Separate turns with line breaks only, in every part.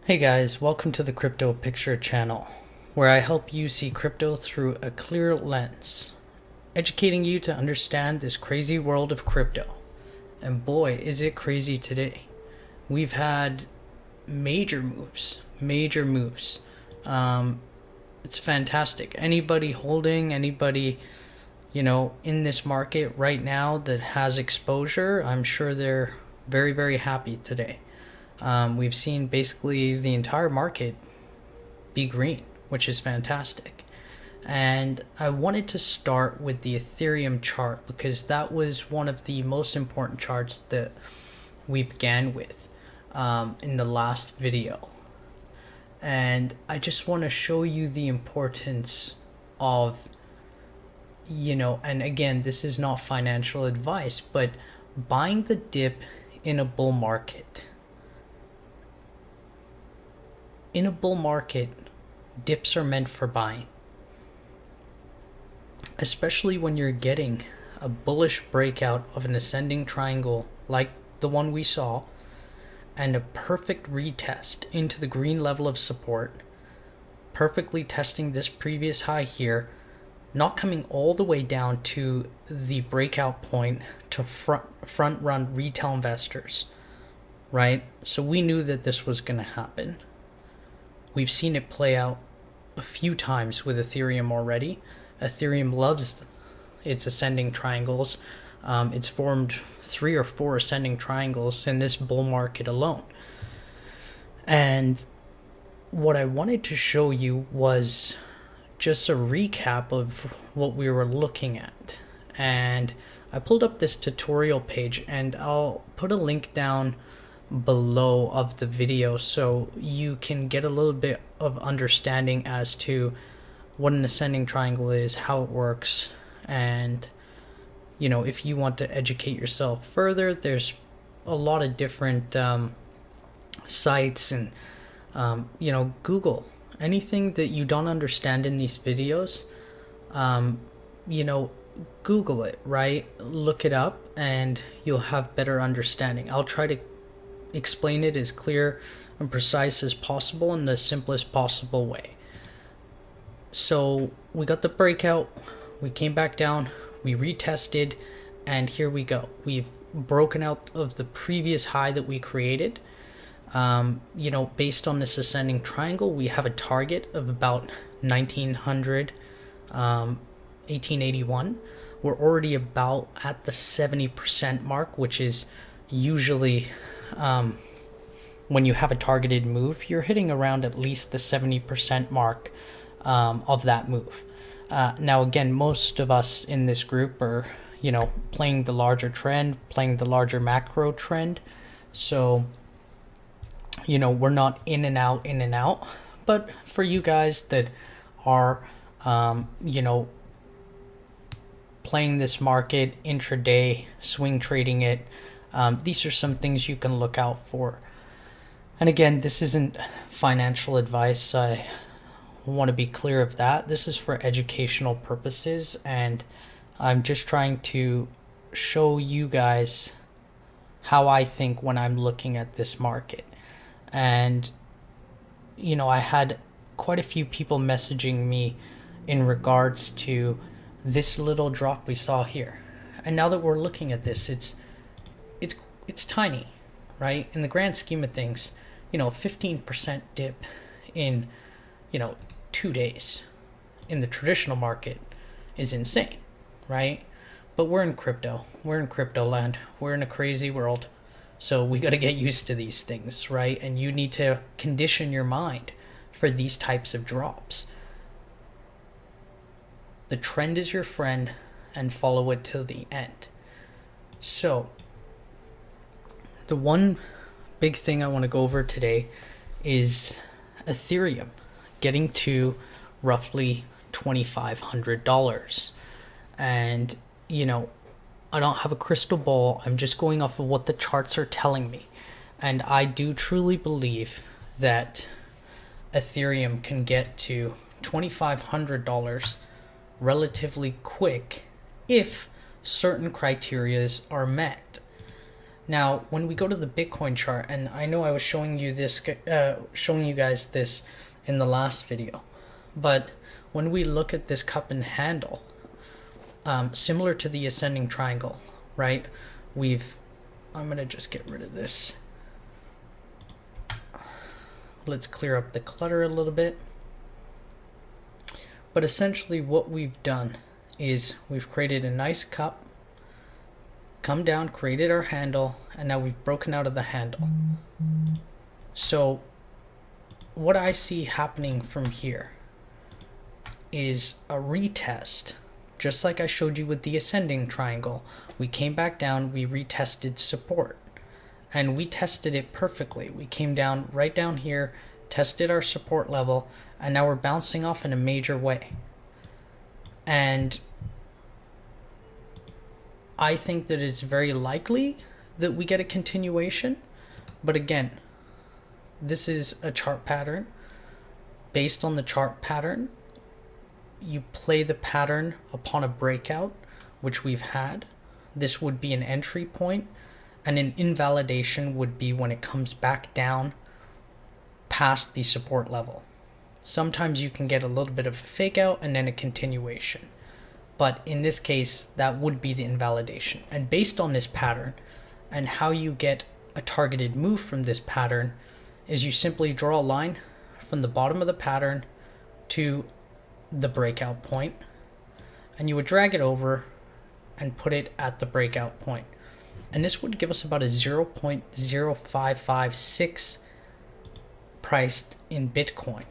Hey guys, welcome to the Crypto Picture channel, where I help you see crypto through a clear lens, educating you to understand this crazy world of crypto. And boy, is it crazy today. We've had major moves. It's fantastic. Anybody holding, anybody, in this market right now that has exposure, I'm sure they're very, very happy today. We've seen basically the entire market be green, which is fantastic. And I wanted to start with the Ethereum chart because that was one of the most important charts that we began with in the last video. And I just want to show you the importance of, and again, this is not financial advice, but buying the dip in a bull market. In a bull market, dips are meant for buying. Especially when you're getting a bullish breakout of an ascending triangle like the one we saw, and a perfect retest into the green level of support, perfectly testing this previous high here, not coming all the way down to the breakout point to front run retail investors, right? So we knew that this was going to happen. We've seen it play out a few times with Ethereum already. Ethereum loves its ascending triangles. It's formed 3 or 4 ascending triangles in this bull market alone. And what I wanted to show you was just a recap of what we were looking at. And I pulled up this tutorial page, and I'll put a link down below of the video so you can get a little bit of understanding as to what an ascending triangle is, how it works, and if you want to educate yourself further, there's a lot of different sites and Google anything that you don't understand in these videos. Google it, right? Look it up and you'll have better understanding. I'll try to explain it as clear and precise as possible in the simplest possible way. So we got the breakout, we came back down, we retested, and here we go. We've broken out of the previous high that we created. Based on this ascending triangle, we have a target of about 1900, 1881. We're already about at the 70% mark, which is usually when you have a targeted move, you're hitting around at least the 70% mark of that move. Now, again, most of us in this group are, playing the larger trend, playing the larger macro trend. So, we're not in and out. But for you guys that are, playing this market intraday, swing trading it, these are some things you can look out for. And again, this isn't financial advice. I want to be clear of that. This is for educational purposes, and I'm just trying to show you guys how I think when I'm looking at this market. And, I had quite a few people messaging me in regards to this little drop we saw here. And now that we're looking at this, it's tiny, right? In the grand scheme of things, 15% dip in, 2 days in the traditional market is insane, right? But we're in crypto. We're in crypto land. We're in a crazy world. So we got to get used to these things, right? And you need to condition your mind for these types of drops. The trend is your friend, and follow it till the end. So the one big thing I want to go over today is Ethereum getting to roughly $2,500. And, I don't have a crystal ball. I'm just going off of what the charts are telling me. And I do truly believe that Ethereum can get to $2,500 relatively quick if certain criterias are met. Now, when we go to the Bitcoin chart, and I know I was showing you guys this in the last video, but when we look at this cup and handle, similar to the ascending triangle, right? I'm gonna just get rid of this. Let's clear up the clutter a little bit. But essentially what we've done is we've created a nice cup, come down, created our handle, and now we've broken out of the handle. So what I see happening from here is a retest, just like I showed you with the ascending triangle. We came back down, we retested support, and we tested it perfectly. We came down right down here, tested our support level, and now we're bouncing off in a major way. And I think that it's very likely that we get a continuation, but again, this is a chart pattern. Based on the chart pattern, you play the pattern upon a breakout, which we've had. This would be an entry point, and an invalidation would be when it comes back down past the support level. Sometimes you can get a little bit of a fake out and then a continuation, but in this case that would be the invalidation. And based on this pattern and how you get a targeted move from this pattern is you simply draw a line from the bottom of the pattern to the breakout point, and you would drag it over and put it at the breakout point, and this would give us about a 0.0556 priced in Bitcoin.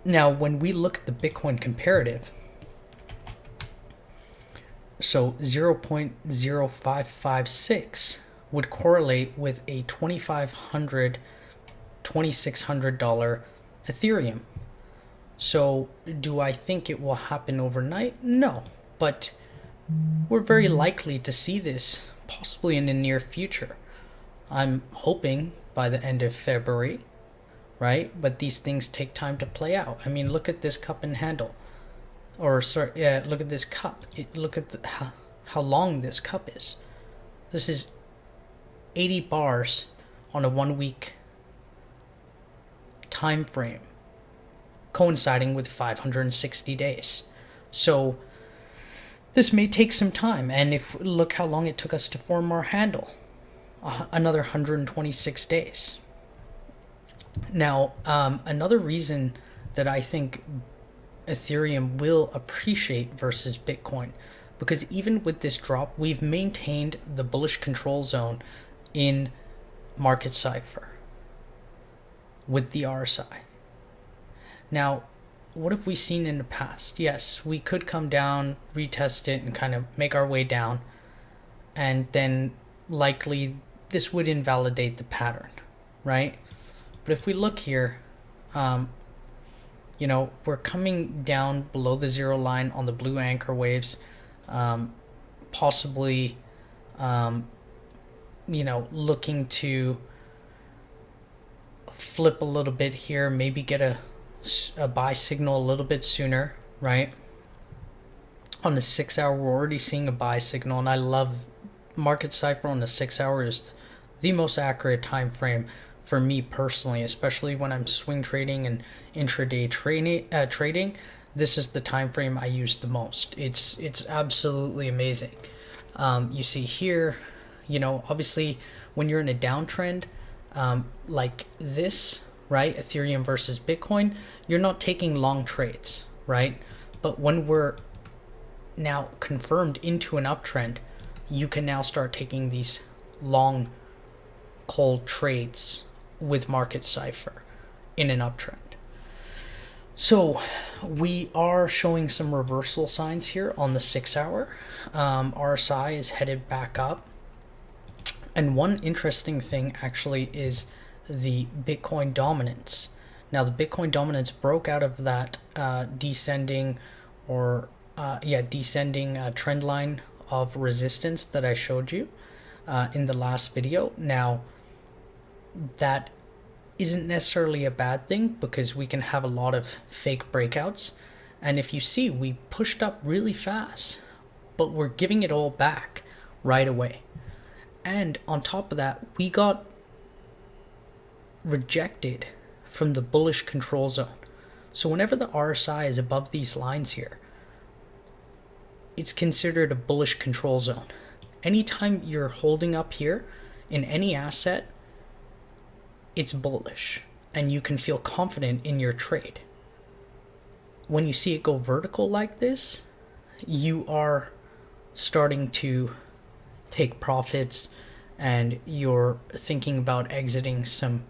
Now when we look at the Bitcoin comparative, so 0.0556 would correlate with a $2,500, $2,600 Ethereum. So do I think it will happen overnight? No, but we're very likely to see this possibly in the near future. I'm hoping by the end of February, right? But these things take time to play out. I mean, look at this cup and handle, or sorry, yeah, look at this cup. Look at how long this cup is. This is 80 bars on a 1 week time frame, coinciding with 560 days. So this may take some time, and if look how long it took us to form our handle, another 126 days. Now, another reason that I think Ethereum will appreciate versus Bitcoin, because even with this drop, we've maintained the bullish control zone in market Cipher with the RSI. Now, what have we seen in the past? Yes, we could come down, retest it, and kind of make our way down, and then likely this would invalidate the pattern, right? But if we look here, you know, we're coming down below the zero line on the blue anchor waves, possibly, you know, looking to flip a little bit here, maybe get a buy signal a little bit sooner, right? On the 6 hour, we're already seeing a buy signal, and I love market Cipher on the 6 hour is the most accurate time frame for me personally, especially when I'm swing trading and intraday trading. This is the time frame I use the most. It's absolutely amazing. You see here, you know, obviously when you're in a downtrend like this, right, Ethereum versus Bitcoin, you're not taking long trades, right? But when we're now confirmed into an uptrend, you can now start taking these long cold trades with market Cipher in an uptrend. So we are showing some reversal signs here on the 6 hour. RSI is headed back up. And one interesting thing actually is the Bitcoin dominance. Now the Bitcoin dominance broke out of that descending trend line of resistance that I showed you in the last video. Now that isn't necessarily a bad thing, because we can have a lot of fake breakouts, and if you see, we pushed up really fast, but we're giving it all back. right away. And on top of that, we got rejected from the bullish control zone. So whenever the RSI is above these lines here, it's considered a bullish control zone. Anytime you're holding up here in any asset, it's bullish and you can feel confident in your trade. When you see it go vertical like this, you are starting to take profits and you're thinking about exiting some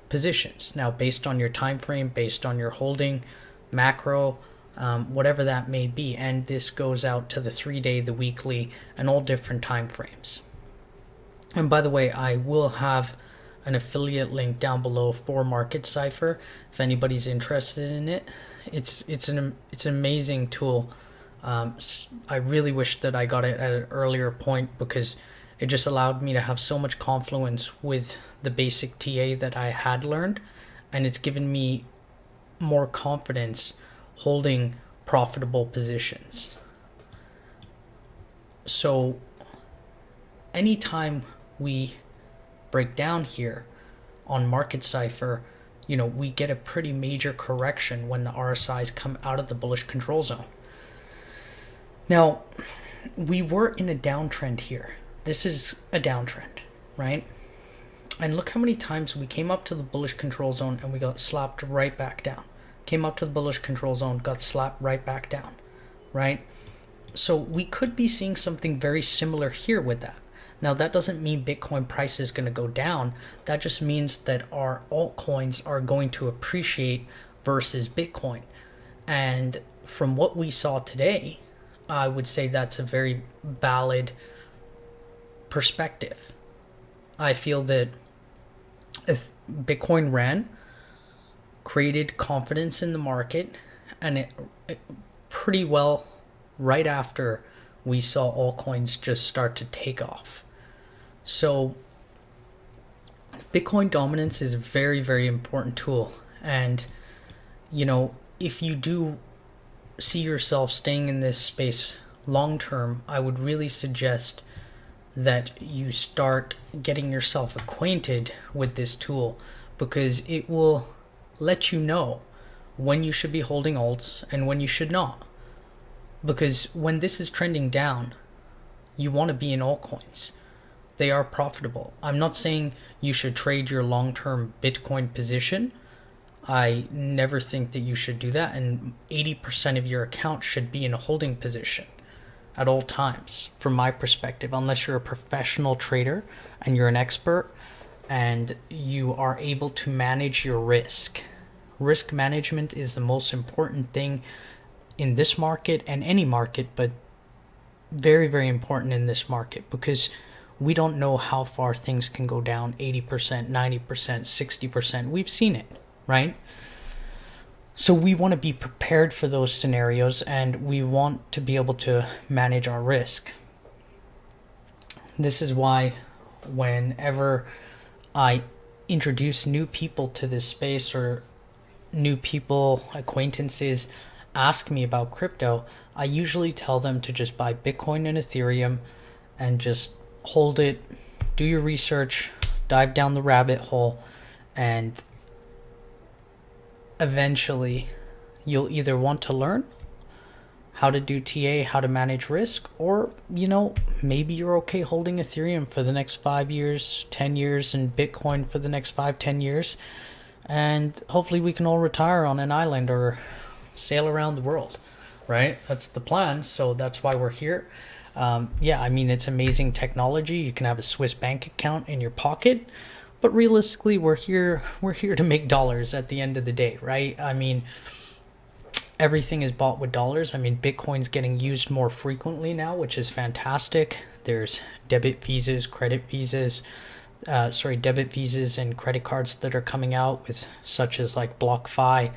positions. Now, based on your time frame, based on your holding, macro, whatever that may be, and this goes out to the 3-day, the weekly, and all different time frames. And by the way, I will have an affiliate link down below for Market Cipher if anybody's interested in it. It's an amazing tool. I really wish that I got it at an earlier point because it just allowed me to have so much confluence with the basic TA that I had learned, and it's given me more confidence holding profitable positions. So anytime we break down here on Market Cipher, we get a pretty major correction when the RSIs come out of the bullish control zone. Now, we were in a downtrend here. This is a downtrend, right? And look how many times we came up to the bullish control zone and we got slapped right back down. Came up to the bullish control zone, got slapped right back down, right? So we could be seeing something very similar here with that. Now, that doesn't mean Bitcoin price is going to go down. That just means that our altcoins are going to appreciate versus Bitcoin. And from what we saw today, I would say that's a very valid perspective. I feel that if Bitcoin ran, created confidence in the market, and it pretty well right after we saw altcoins just start to take off. So Bitcoin dominance is a very, very important tool. And, if you do see yourself staying in this space long term, I would really suggest that you start getting yourself acquainted with this tool, because it will let you know when you should be holding alts and when you should not. Because when this is trending down, you want to be in altcoins. They are profitable. I'm not saying you should trade your long-term Bitcoin position. I never think that you should do that. And 80% of your account should be in a holding position at all times, from my perspective, unless you're a professional trader and you're an expert and you are able to manage your risk. Risk management is the most important thing in this market and any market, but very, very important in this market, because we don't know how far things can go down 80%, 90%, 60%. We've seen it, right? So we want to be prepared for those scenarios, and we want to be able to manage our risk. This is why whenever I introduce new people to this space, or new people, acquaintances, ask me about crypto, I usually tell them to just buy Bitcoin and Ethereum and just hold it, do your research, dive down the rabbit hole, and eventually you'll either want to learn how to do TA, how to manage risk, or, maybe you're okay holding Ethereum for the next 5 years, 10 years, and Bitcoin for the next 5, 10 years. And hopefully we can all retire on an island or sail around the world, right? That's the plan. So that's why we're here. It's amazing technology. You can have a Swiss bank account in your pocket, but realistically, we're here to make dollars at the end of the day, right? Everything is bought with dollars. Bitcoin's getting used more frequently now, which is fantastic. There's debit visas and credit cards that are coming out, with such as like BlockFi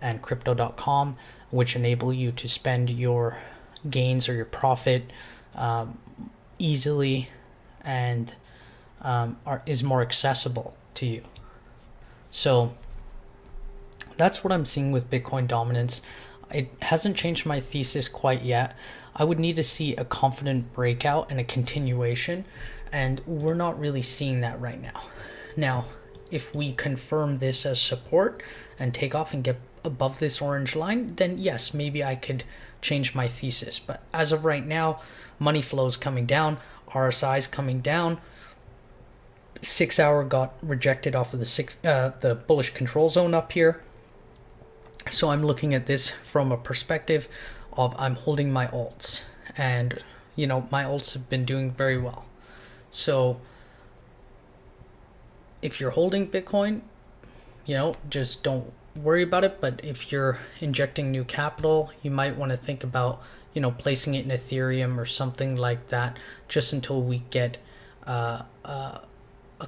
and Crypto.com, which enable you to spend your gains or your profit easily, and is more accessible to you. So that's what I'm seeing with Bitcoin dominance. It hasn't changed my thesis quite yet. I would need to see a confident breakout and a continuation, and we're not really seeing that right now. Now, if we confirm this as support and take off and get above this orange line, then yes, maybe I could change my thesis. But as of right now, money flow is coming down, RSI is coming down. 6 hour got rejected off of the bullish control zone up here. So I'm looking at this from a perspective of I'm holding my alts, and my alts have been doing very well. So if you're holding Bitcoin, just don't worry about it. But if you're injecting new capital, you might want to think about placing it in Ethereum or something like that, just until we get a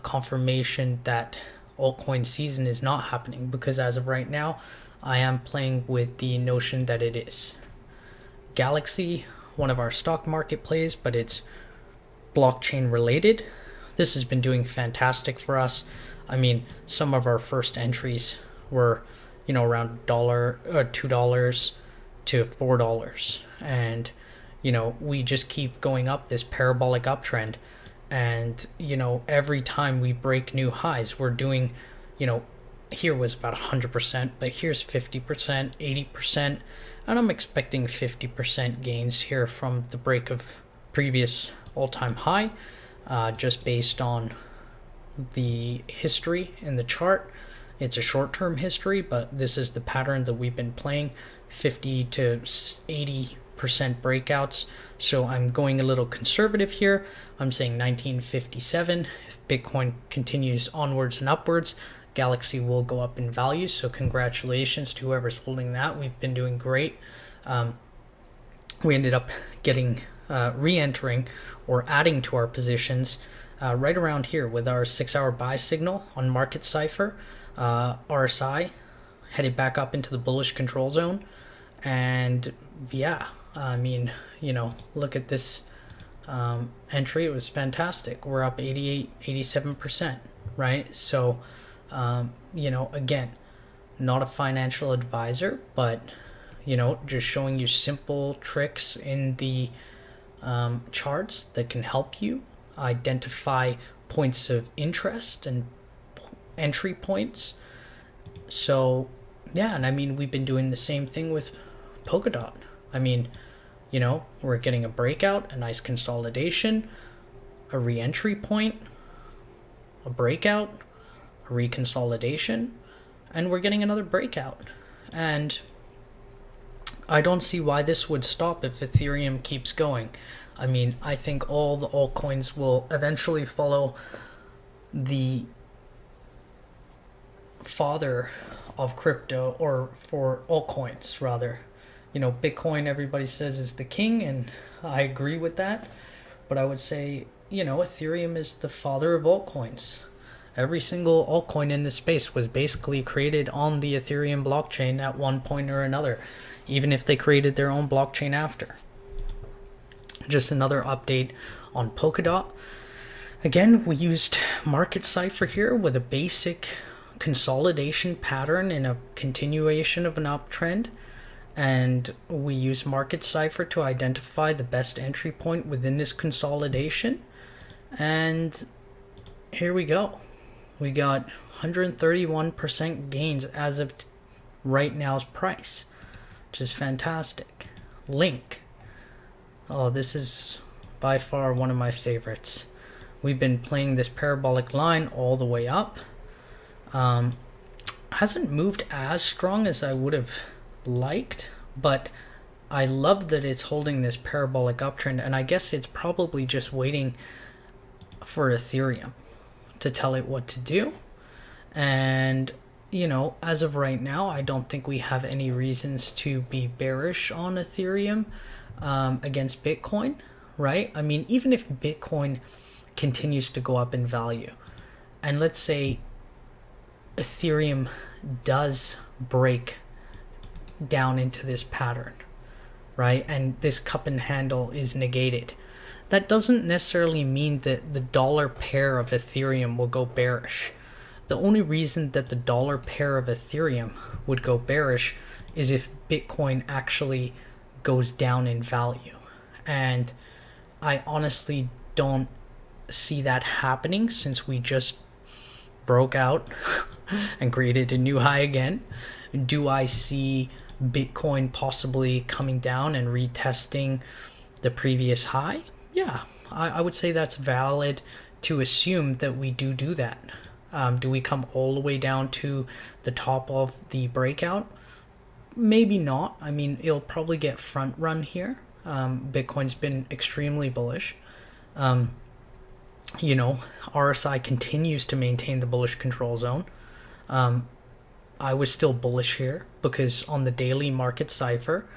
confirmation that altcoin season is not happening, because as of right now I am playing with the notion that it is. Galaxy, one of our stock market plays, but it's blockchain related. This has been doing fantastic for us. I mean, some of our first entries were around $2 to $4, and we just keep going up this parabolic uptrend. And every time we break new highs, we're doing here was about 100%, but here's 50%, 80%, and I'm expecting 50% gains here from the break of previous all-time high, just based on the history in the chart. It's a short-term history, but this is the pattern that we've been playing, 50 to 80% breakouts. So I'm going a little conservative here. I'm saying 1957. If Bitcoin continues onwards and upwards, Galaxy will go up in value. So congratulations to whoever's holding that. We've been doing great. We ended up getting re-entering or adding to our positions right around here with our 6 hour buy signal on market Cipher. RSI headed back up into the bullish control zone. And yeah, I mean, look at this entry. It was fantastic. We're up 87%, right? So, again, not a financial advisor, but, just showing you simple tricks in the charts that can help you identify points of interest and entry points. So, yeah, and I mean, we've been doing the same thing with Polkadot. I mean, we're getting a breakout, a nice consolidation, a re-entry point, a breakout, a reconsolidation, and we're getting another breakout. And I don't see why this would stop if Ethereum keeps going. I mean, I think all the altcoins will eventually follow the father of crypto, or for altcoins rather. Bitcoin, everybody says, is the king, and I agree with that. But I would say, Ethereum is the father of altcoins. Every single altcoin in this space was basically created on the Ethereum blockchain at one point or another, even if they created their own blockchain after. Just another update on Polkadot. Again, we used market Cipher here with a basic consolidation pattern and a continuation of an uptrend. And we use market Cipher to identify the best entry point within this consolidation. And here we go. We got 131% gains as of right now's price, which is fantastic. Link. Oh, this is by far one of my favorites. We've been playing this parabolic line all the way up. Hasn't moved as strong as I would have liked, but I love that it's holding this parabolic uptrend, and I guess it's probably just waiting for Ethereum to tell it what to do. And as of right now, I don't think we have any reasons to be bearish on Ethereum against Bitcoin, right? I mean, even if Bitcoin continues to go up in value, and let's say Ethereum does break down into this pattern, right, and this cup and handle is negated, that doesn't necessarily mean that the dollar pair of Ethereum will go bearish. The only reason that the dollar pair of Ethereum would go bearish is if Bitcoin actually goes down in value. And I honestly don't see that happening, since we just broke out and created a new high again. Do I see Bitcoin possibly coming down and retesting the previous high? Yeah, I would say that's valid to assume that we do that. Do we come all the way down to the top of the breakout? Maybe not. I mean, it'll probably get front run here. Bitcoin's been extremely bullish. RSI continues to maintain the bullish control zone. I was still bullish here because on the daily market cipher,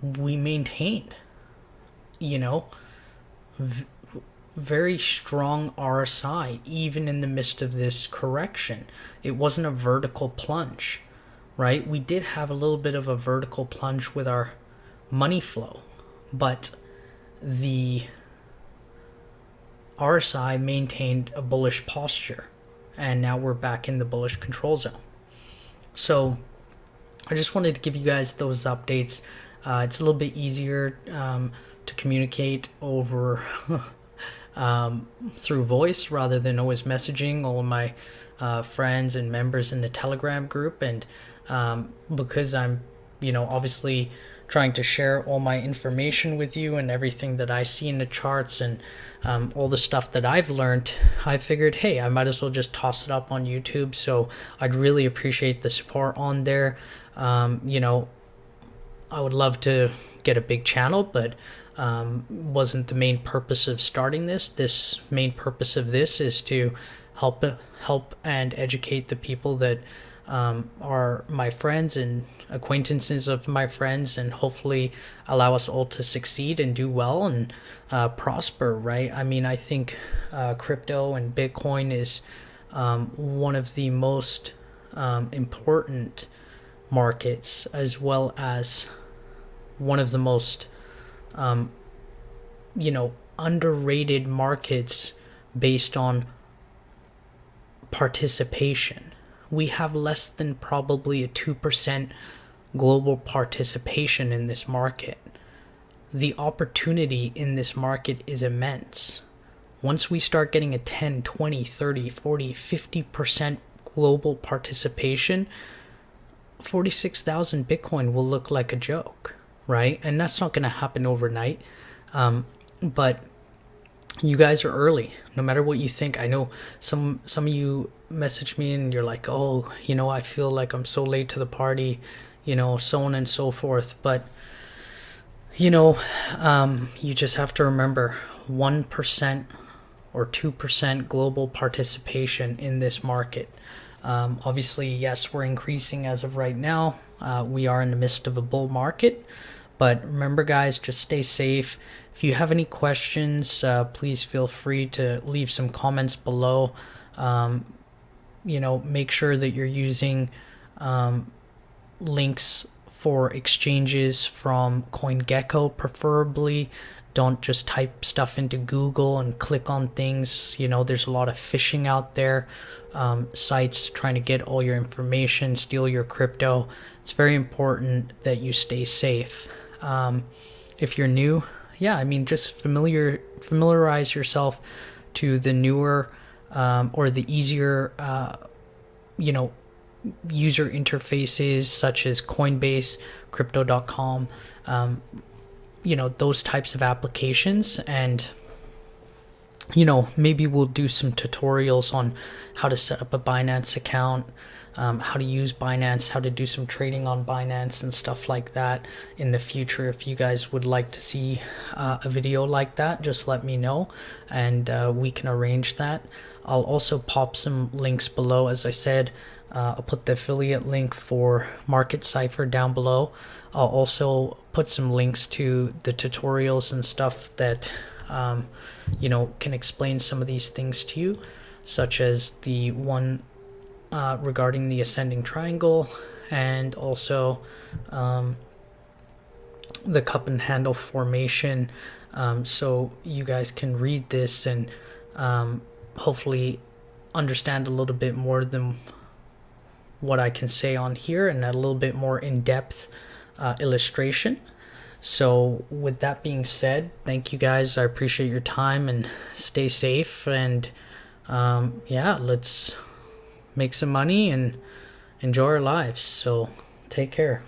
we maintained, very strong RSI even in the midst of this correction. It wasn't a vertical plunge, right? We did have a little bit of a vertical plunge with our money flow, but the RSI maintained a bullish posture, and now we're back in the bullish control zone. So I just wanted to give you guys those updates. It's a little bit easier to communicate over through voice rather than always messaging all of my friends and members in the Telegram group. And because I'm, obviously trying to share all my information with you and everything that I see in the charts and all the stuff that I've learned, I figured, hey, I might as well just toss it up on YouTube. So I'd really appreciate the support on there. I would love to get a big channel, but wasn't the main purpose of starting this. This main purpose of this is to help and educate the people that are my friends and acquaintances of my friends, and hopefully allow us all to succeed and do well and prosper, right? I mean, I think crypto and Bitcoin is one of the most important markets, as well as one of the most underrated markets based on participation. We have less than probably a 2% global participation in this market. The opportunity in this market is immense. Once we start getting a 10, 20, 30, 40, 50% global participation, 46,000 Bitcoin will look like a joke, right? And that's not going to happen overnight. But you guys are early, no matter what you think. I know some of you message me and you're like, oh, I feel like I'm so late to the party, so on and so forth. But, you just have to remember 1% or 2% global participation in this market. Obviously, yes, we're increasing as of right now. We are in the midst of a bull market. But remember, guys, just stay safe. If you have any questions, please feel free to leave some comments below. Make sure that you're using links for exchanges from CoinGecko, preferably. Don't just type stuff into Google and click on things. There's a lot of phishing out there, sites trying to get all your information, steal your crypto. It's very important that you stay safe. If you're new, just familiarize yourself to the newer or the easier, user interfaces such as Coinbase, Crypto.com, those types of applications. And, maybe we'll do some tutorials on how to set up a Binance account, how to use Binance, how to do some trading on Binance and stuff like that in the future. If you guys would like to see a video like that, just let me know and we can arrange that. I'll also pop some links below. As I said, I'll put the affiliate link for Market Cipher down below. I'll also put some links to the tutorials and stuff that can explain some of these things to you, such as the one regarding the ascending triangle, and also the cup and handle formation, so you guys can read this and hopefully understand a little bit more than what I can say on here, and a little bit more in-depth illustration. So with that being said, thank you guys. I appreciate your time, and stay safe. And yeah, let's make some money and enjoy our lives. So take care.